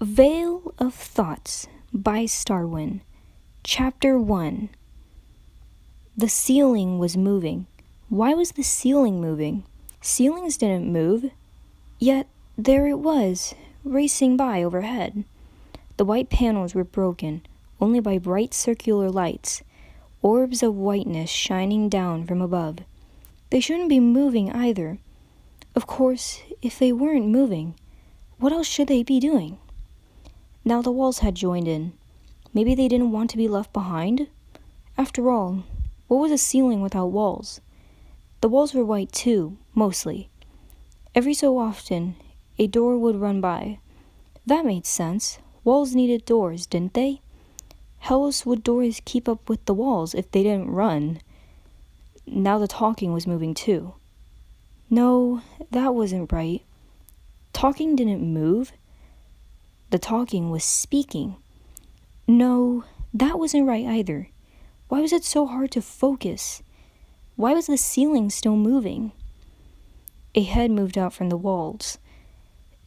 Veil of Thoughts by Starwin. Chapter 1. The ceiling was moving. Why was the ceiling moving? Ceilings didn't move. Yet there it was, racing by overhead. The white panels were broken only by bright circular lights, orbs of whiteness shining down from above. They shouldn't be moving either. Of course, if they weren't moving, what else should they be doing? Now the walls had joined in. Maybe they didn't want to be left behind? After all, what was a ceiling without walls? The walls were white too, mostly. Every so often, a door would run by. That made sense. Walls needed doors, didn't they? How else would doors keep up with the walls if they didn't run? Now the talking was moving too. No, that wasn't right. Talking didn't move. The talking was speaking. No, that wasn't right either. Why was it so hard to focus? Why was the ceiling still moving? A head moved out from the walls.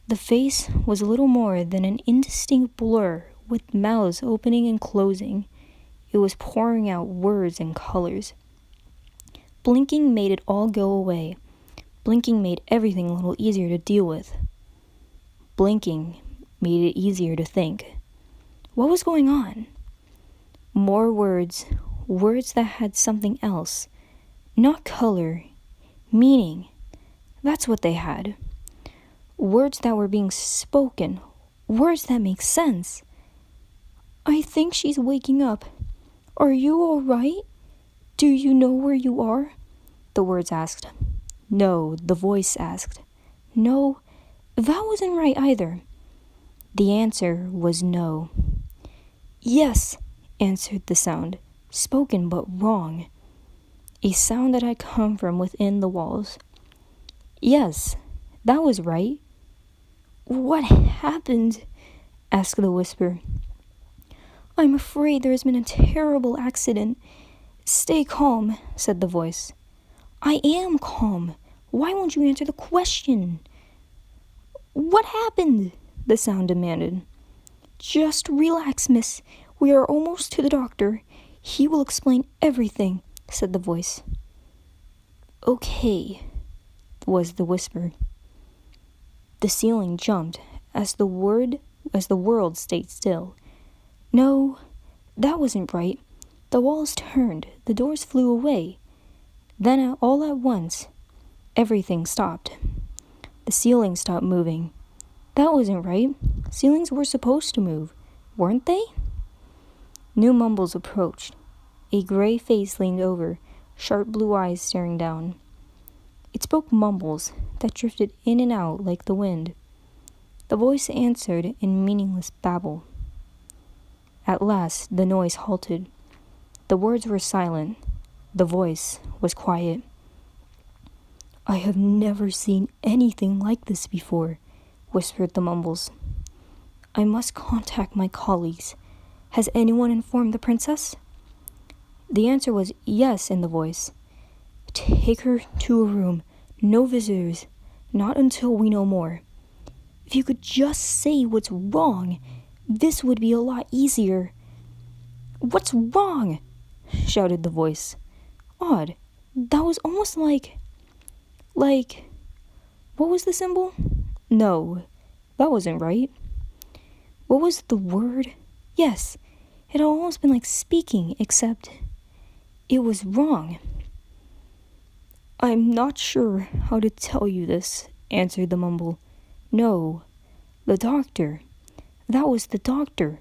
The face was little more than an indistinct blur with mouths opening and closing. It was pouring out words and colors. Blinking made it all go away. Blinking made everything a little easier to deal with. Blinking made it easier to think. What was going on? More words, words that had something else. Not color, meaning. That's what they had. Words that were being spoken, words that make sense. I think she's waking up. Are you all right? Do you know where you are? The words asked. No, the voice asked. No, that wasn't right either. The answer was no. Yes, answered the sound, spoken but wrong. A sound that had come from within the walls. Yes, that was right. What happened? Asked the whisper. I'm afraid there has been a terrible accident. Stay calm, said the voice. I am calm. Why won't you answer the question? What happened? The sound demanded. Just relax, miss. We are almost to the doctor. He will explain everything, said the voice. Okay, was the whisper. The ceiling jumped as the world stayed still. No, that wasn't right. The walls turned, the doors flew away. Then all at once, everything stopped. The ceiling stopped moving. That wasn't right. Ceilings were supposed to move, weren't they? New mumbles approached. A gray face leaned over, sharp blue eyes staring down. It spoke mumbles that drifted in and out like the wind. The voice answered in meaningless babble. At last, the noise halted. The words were silent. The voice was quiet. I have never seen anything like this before, whispered the mumbles. I must contact my colleagues. Has anyone informed the princess? The answer was yes in the voice. Take her to a room. No visitors. Not until we know more. If you could just say what's wrong, this would be a lot easier. What's wrong? Shouted the voice. Odd. That was almost like, what was the symbol? No, that wasn't right. What was the word? Yes, it had almost been like speaking, except it was wrong. I'm not sure how to tell you this, answered the mumble. No, the doctor. That was the doctor.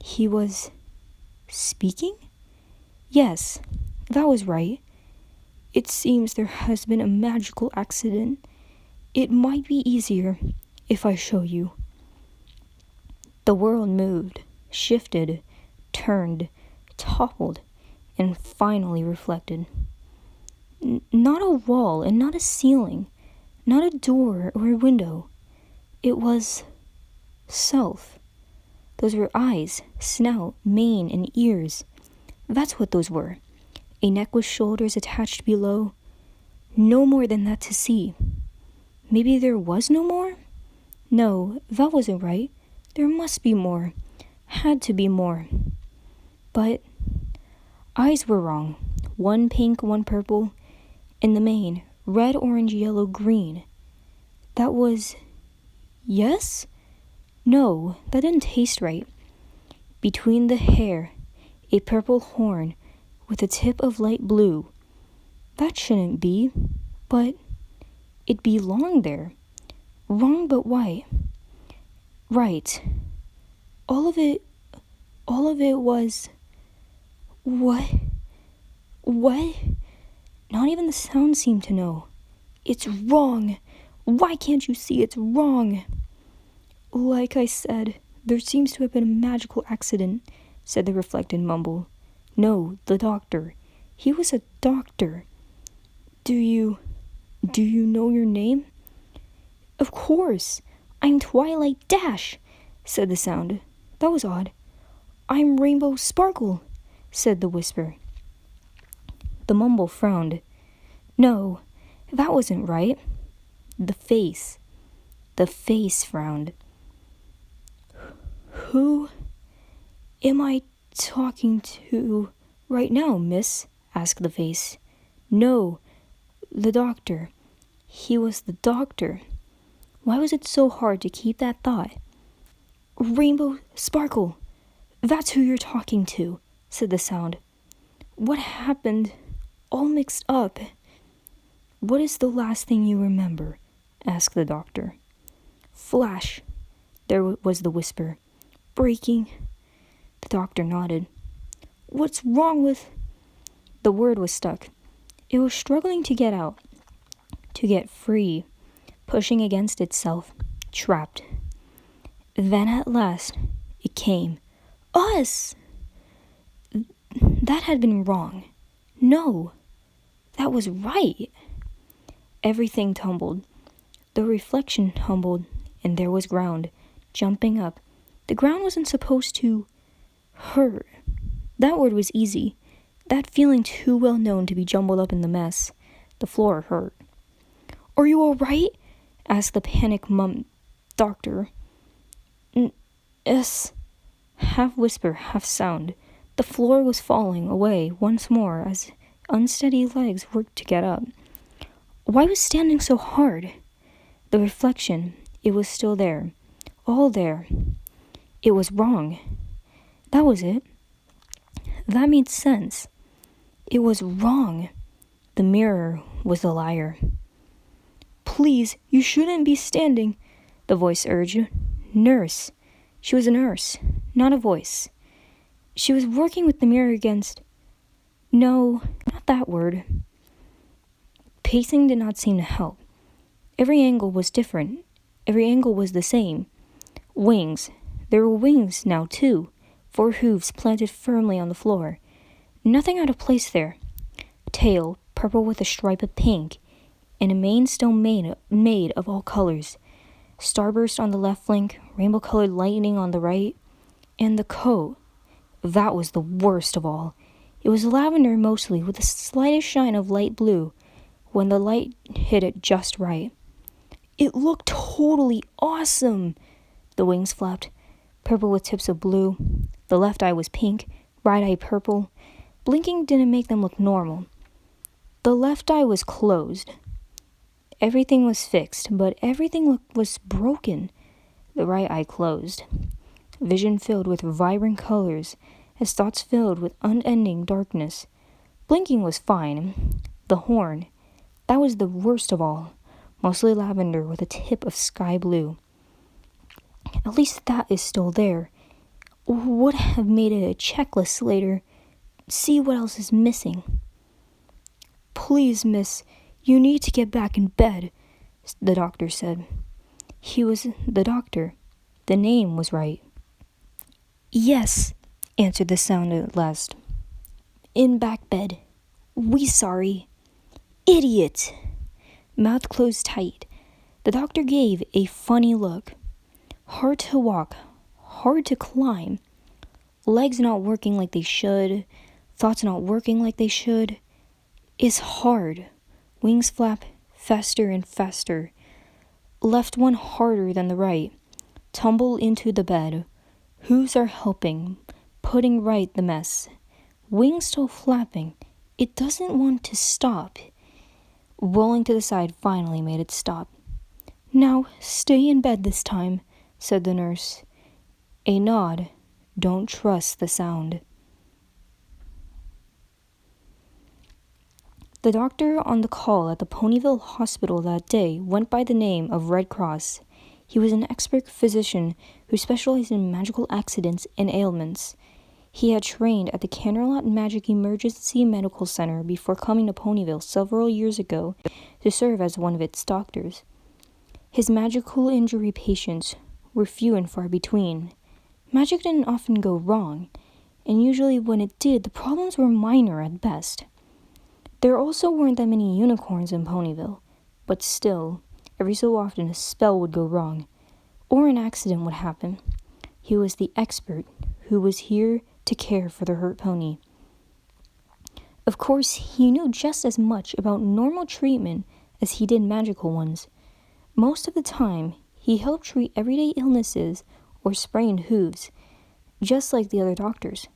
He was speaking? Yes, that was right. It seems there has been a magical accident. It might be easier if I show you. The world moved, shifted, turned, toppled, and finally reflected. Not a wall and not a ceiling, not a door or a window. It was self. Those were eyes, snout, mane, and ears. That's what those were. A neck with shoulders attached below. No more than that to see. Maybe there was no more? No, that wasn't right. There must be more. Had to be more. But eyes were wrong. One pink, one purple. In the main, red, orange, yellow, green. That was... Yes? No, that didn't taste right. Between the hair, a purple horn with a tip of light blue. That shouldn't be, but it belonged there. Wrong but why? Right. All of it was... What? What? Not even the sound seemed to know. It's wrong. Why can't you see it's wrong? Like I said, there seems to have been a magical accident, said the reflected mumble. No, the doctor. He was a doctor. Do you know your name? Of course. I'm Twilight Dash, said the sound. That was odd. I'm Rainbow Sparkle, said the whisper. The mumble frowned. No, that wasn't right. The face frowned. Who am I talking to right now, miss? Asked the face. No, the doctor. He was the doctor. Why was it so hard to keep that thought? Rainbow Sparkle. That's who you're talking to, said the sound. What happened? All mixed up. What is the last thing you remember? Asked the doctor. Flash. There was the whisper. Breaking. The doctor nodded. What's wrong with... The word was stuck. It was struggling to get out, to get free, pushing against itself, trapped. Then at last, it came. Us! That had been wrong. No, that was right. Everything tumbled. The reflection tumbled, and there was ground, jumping up. The ground wasn't supposed to hurt. That word was easy. That feeling too well known to be jumbled up in the mess. The floor hurt. Are you all right? Asked the panic doctor. Yes. Half whisper, half sound. The floor was falling away once more as unsteady legs worked to get up. Why was standing so hard? The reflection, it was still there. All there. It was wrong. That was it. That made sense. It was wrong. The mirror was a liar. Please, you shouldn't be standing, the voice urged. Nurse. She was a nurse, not a voice. She was working with the mirror against... No, not that word. Pacing did not seem to help. Every angle was different. Every angle was the same. Wings. There were wings now, too. 4 hooves planted firmly on the floor. Nothing out of place there. Tail, purple with a stripe of pink, and a mane still made of all colors. Starburst on the left flank, rainbow-colored lightning on the right, and the coat. That was the worst of all. It was lavender mostly, with the slightest shine of light blue, when the light hit it just right. It looked totally awesome! The wings flapped, purple with tips of blue. The left eye was pink, right eye purple. Blinking didn't make them look normal. The left eye was closed. Everything was fixed, but everything was broken. The right eye closed. Vision filled with vibrant colors, his thoughts filled with unending darkness. Blinking was fine. The horn, that was the worst of all, mostly lavender with a tip of sky blue. At least that is still there. Would have made it a checklist later. See what else is missing. Please, miss, you need to get back in bed, the doctor said. He was the doctor. The name was right. Yes, answered the sound at last. In back bed. We sorry. Idiot! Mouth closed tight. The doctor gave a funny look. Hard to walk. Hard to climb. Legs not working like they should. Thoughts not working like they should. Is hard. Wings flap faster and faster. Left one harder than the right. tumble into the bed. Hooves are helping, putting right the mess. Wings still flapping. It doesn't want to stop. Rolling to the side finally made it stop. Now, stay in bed this time, said the nurse. A nod. Don't trust the sound. The doctor on the call at the Ponyville Hospital that day went by the name of Red Cross. He was an expert physician who specialized in magical accidents and ailments. He had trained at the Canterlot Magic Emergency Medical Center before coming to Ponyville several years ago to serve as one of its doctors. His magical injury patients were few and far between. Magic didn't often go wrong, and usually when it did, the problems were minor at best. There also weren't that many unicorns in Ponyville, but still, every so often a spell would go wrong, or an accident would happen. He was the expert who was here to care for the hurt pony. Of course, he knew just as much about normal treatment as he did magical ones. Most of the time, he helped treat everyday illnesses or sprained hooves, just like the other doctors.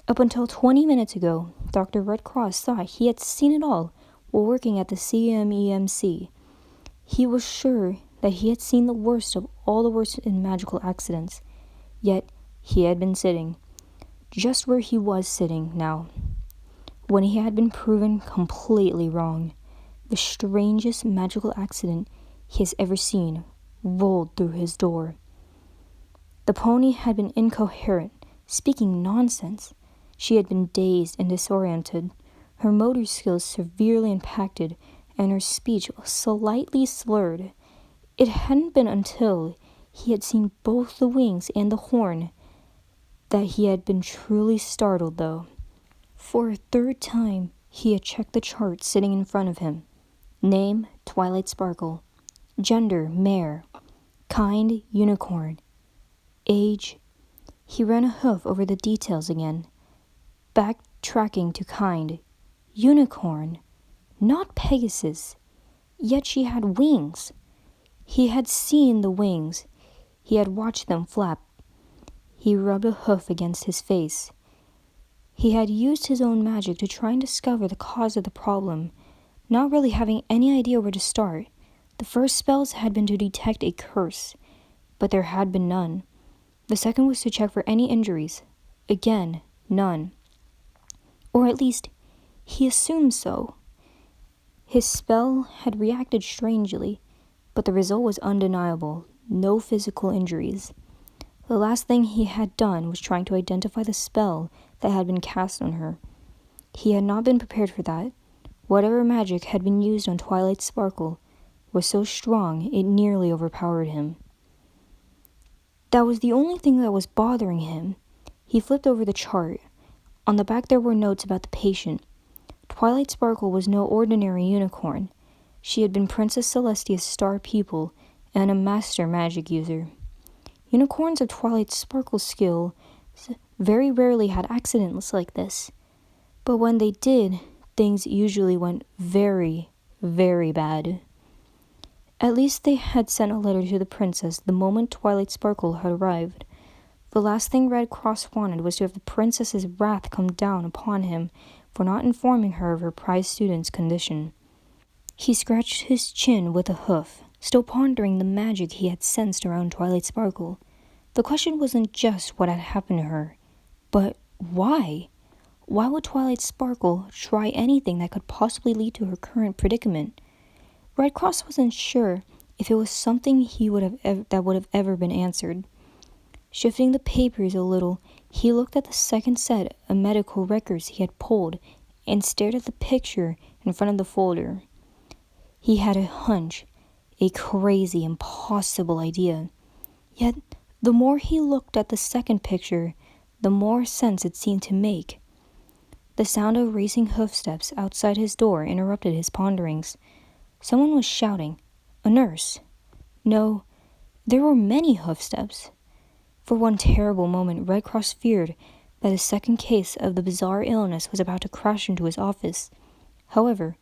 Up until 20 minutes ago, Dr. Red Cross thought he had seen it all while working at the CMEMC. He was sure that he had seen the worst of all the worst in magical accidents, yet he had been sitting, just where he was sitting now, when he had been proven completely wrong. The strangest magical accident he has ever seen rolled through his door. The pony had been incoherent, speaking nonsense. She had been dazed and disoriented, her motor skills severely impacted, and her speech slightly slurred. It hadn't been until he had seen both the wings and the horn that he had been truly startled, though. For a third time, he had checked the chart sitting in front of him. Name, Twilight Sparkle. Gender, mare. Kind, unicorn. Age. He ran a hoof over the details again. Backtracking to kind. Unicorn. Not Pegasus. Yet she had wings. He had seen the wings. He had watched them flap. He rubbed a hoof against his face. He had used his own magic to try and discover the cause of the problem, not really having any idea where to start. The first spells had been to detect a curse, but there had been none. The second was to check for any injuries. Again, none. Or at least, he assumed so. His spell had reacted strangely, but the result was undeniable. No physical injuries. The last thing he had done was trying to identify the spell that had been cast on her. He had not been prepared for that. Whatever magic had been used on Twilight Sparkle was so strong it nearly overpowered him. That was the only thing that was bothering him. He flipped over the chart. On the back there were notes about the patient. Twilight Sparkle was no ordinary unicorn. She had been Princess Celestia's star pupil and a master magic user. Unicorns of Twilight Sparkle's skill very rarely had accidents like this, but when they did, things usually went very, very bad. At least they had sent a letter to the princess the moment Twilight Sparkle had arrived. The last thing Red Cross wanted was to have the princess's wrath come down upon him for not informing her of her prize student's condition. He scratched his chin with a hoof, still pondering the magic he had sensed around Twilight Sparkle. The question wasn't just what had happened to her, but why? Why would Twilight Sparkle try anything that could possibly lead to her current predicament? Red Cross wasn't sure if it was something that would have ever been answered. Shifting the papers a little, he looked at the second set of medical records he had pulled and stared at the picture in front of the folder. He had a hunch, a crazy, impossible idea. Yet, the more he looked at the second picture, the more sense it seemed to make. The sound of racing hoofsteps outside his door interrupted his ponderings. Someone was shouting. A nurse. No, there were many hoofsteps. For one terrible moment, Red Cross feared that a second case of the bizarre illness was about to crash into his office. However,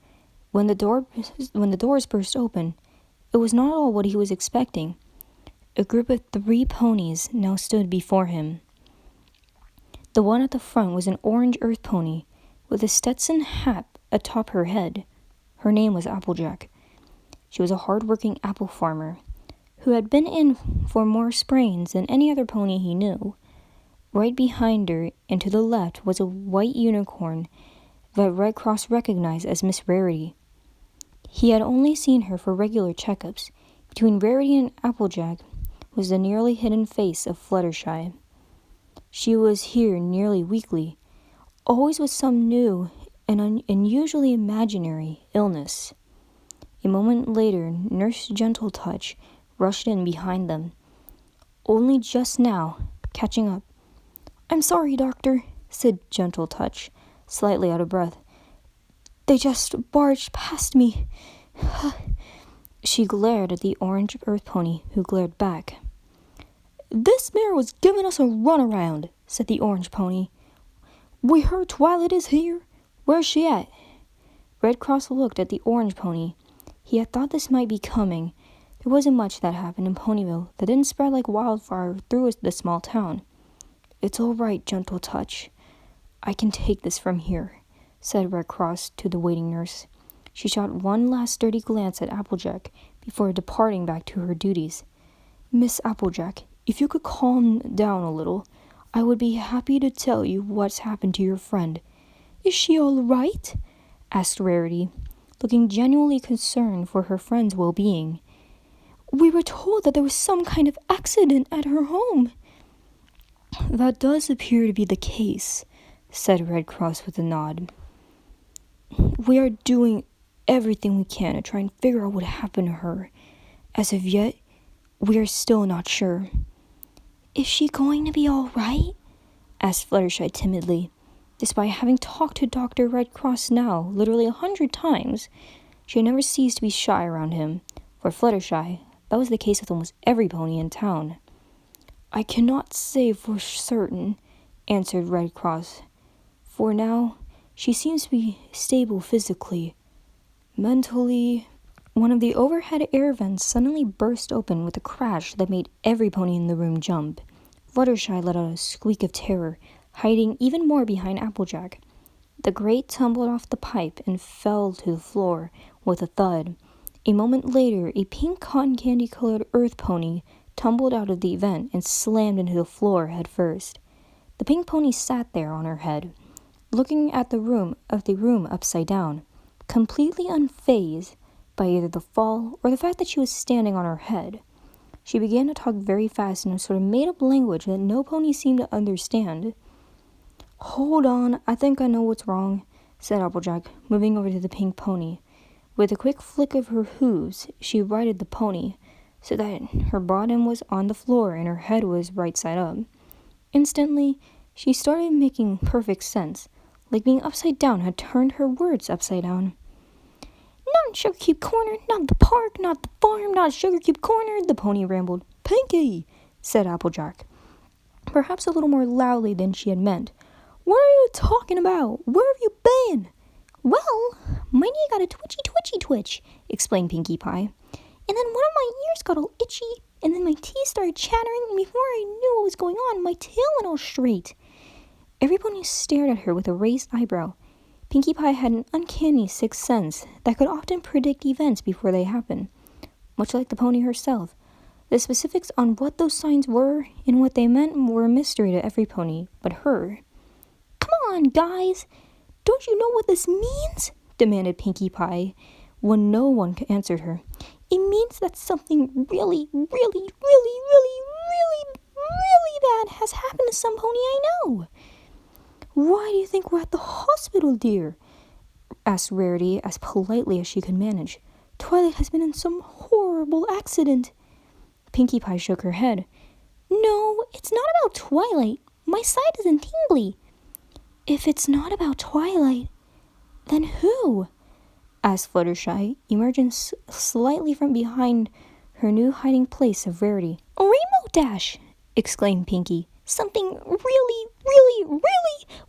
when the doors burst open, it was not at all what he was expecting. A group of 3 ponies now stood before him. The one at the front was an orange earth pony with a Stetson hat atop her head. Her name was Applejack. She was a hard-working apple farmer who had been in for more sprains than any other pony he knew. Right behind her and to the left was a white unicorn that Red Cross recognized as Miss Rarity. He had only seen her for regular checkups. Between Rarity and Applejack was the nearly hidden face of Fluttershy. She was here nearly weekly, always with some new and unusually imaginary illness. A moment later, Nurse Gentle Touch rushed in behind them, only just now catching up. "I'm sorry, Doctor," said Gentle Touch, slightly out of breath. "They just barged past me." She glared at the orange earth pony, who glared back. "This mare was giving us a runaround," said the orange pony. "We heard Twilight is here. Where's she at?" Red Cross looked at the orange pony. He had thought this might be coming. There wasn't much that happened in Ponyville that didn't spread like wildfire through the small town. "It's all right, Gentle Touch. I can take this from here," said Red Cross to the waiting nurse. She shot one last dirty glance at Applejack before departing back to her duties. "Miss Applejack, if you could calm down a little, I would be happy to tell you what's happened to your friend." "Is she all right?" asked Rarity, looking genuinely concerned for her friend's well-being. "We were told that there was some kind of accident at her home." "That does appear to be the case," said Red Cross with a nod. "We are doing everything we can to try and figure out what happened to her. As of yet, we are still not sure." "Is she going to be all right?" asked Fluttershy timidly. Despite having talked to Dr. Red Cross now literally 100 times, she had never ceased to be shy around him. For Fluttershy, that was the case with almost every pony in town. "I cannot say for certain," answered Red Cross. "For now, she seems to be stable physically. Mentally..." One of the overhead air vents suddenly burst open with a crash that made every pony in the room jump. Fluttershy let out a squeak of terror, hiding even more behind Applejack. The grate tumbled off the pipe and fell to the floor with a thud. A moment later, a pink cotton candy-colored earth pony tumbled out of the vent and slammed into the floor head first. The pink pony sat there on her head, looking at the room upside down, completely unfazed by either the fall or the fact that she was standing on her head. She began to talk very fast in a sort of made-up language that no pony seemed to understand. "Hold on, I think I know what's wrong," said Applejack, moving over to the pink pony. With a quick flick of her hooves, she righted the pony so that her bottom was on the floor and her head was right side up. Instantly, she started making perfect sense, like being upside down had turned her words upside down. "Not in Sugar Cube Corner, not the park, not the farm, not Sugar Cube Corner," the pony rambled. "Pinkie," said Applejack, perhaps a little more loudly than she had meant. "What are you talking about? Where have you been?" "Well, my knee got a twitchy," explained Pinkie Pie. "And then one of my ears got all itchy, and then my teeth started chattering, and before I knew what was going on, my tail went all straight." Every pony stared at her with a raised eyebrow. Pinkie Pie had an uncanny sixth sense that could often predict events before they happen. Much like the pony herself, the specifics on what those signs were and what they meant were a mystery to every pony but her. "Come on, guys! Don't you know what this means?" demanded Pinkie Pie when no one answered her. "It means that something really bad has happened to some pony I know." "Why do you think we're at the hospital, dear?" asked Rarity as politely as she could manage. "Twilight has been in some horrible accident." Pinkie Pie shook her head. "No, it's not about Twilight. My side isn't tingly." "If it's not about Twilight, then who?" asked Fluttershy, emerging slightly from behind her new hiding place of Rarity. "Rainbow Dash!" exclaimed Pinkie. "Something really...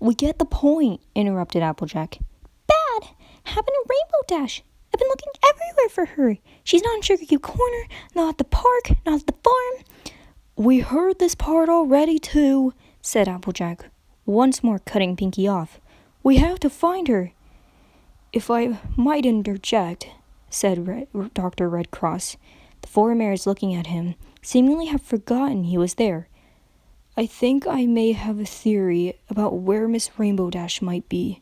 "We get the point," interrupted Applejack. "Bad! Happened to Rainbow Dash. I've been looking everywhere for her. She's not in Sugar Cube Corner, not at the park, not at the farm. We heard this part already, too, said Applejack, once more cutting Pinkie off. We have to find her. If I might interject, said Dr. Red Cross. The four mares looking at him seemingly have forgotten he was there. I think I may have a theory about where Miss Rainbow Dash might be.